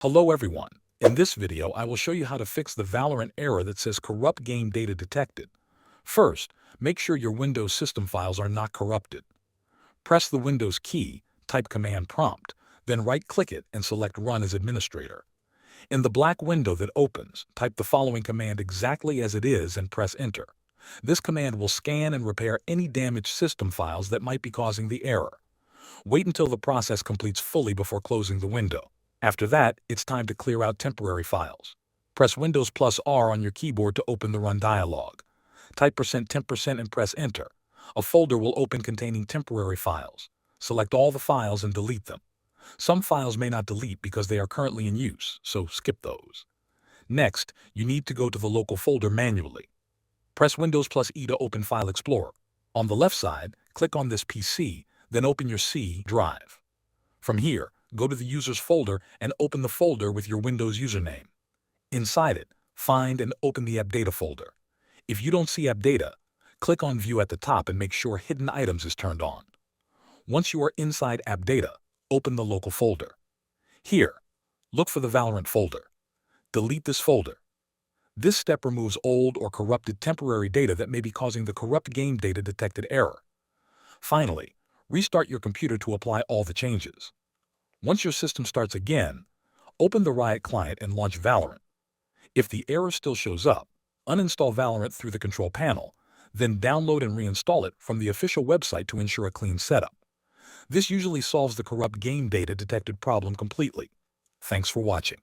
Hello everyone. In this video, I will show you how to fix the Valorant error that says corrupt game data detected. First, make sure your Windows system files are not corrupted. Press the Windows key, type Command Prompt, then right-click it and select Run as Administrator. In the black window that opens, type the following command exactly as it is and press Enter. This command will scan and repair any damaged system files that might be causing the error. Wait until the process completes fully before closing the window. After that, it's time to clear out temporary files. Press Windows plus R on your keyboard to open the Run dialog. Type %10% and press Enter. A folder will open containing temporary files. Select all the files and delete them. Some files may not delete because they are currently in use, so skip those. Next, you need to go to the local folder manually. Press Windows plus E to open File Explorer. On the left side, click on this PC, then open your C drive. From here, go to the Users folder and open the folder with your Windows username. Inside it, find and open the App Data folder. If you don't see App Data, click on View at the top and make sure Hidden Items is turned on. Once you are inside App Data, open the local folder. Here, look for the Valorant folder. Delete this folder. This step removes old or corrupted temporary data that may be causing the corrupt game data detected error. Finally, restart your computer to apply all the changes. Once your system starts again, open the Riot client and launch Valorant. If the error still shows up, uninstall Valorant through the control panel, then download and reinstall it from the official website to ensure a clean setup. This usually solves the corrupt game data detected problem completely. Thanks for watching.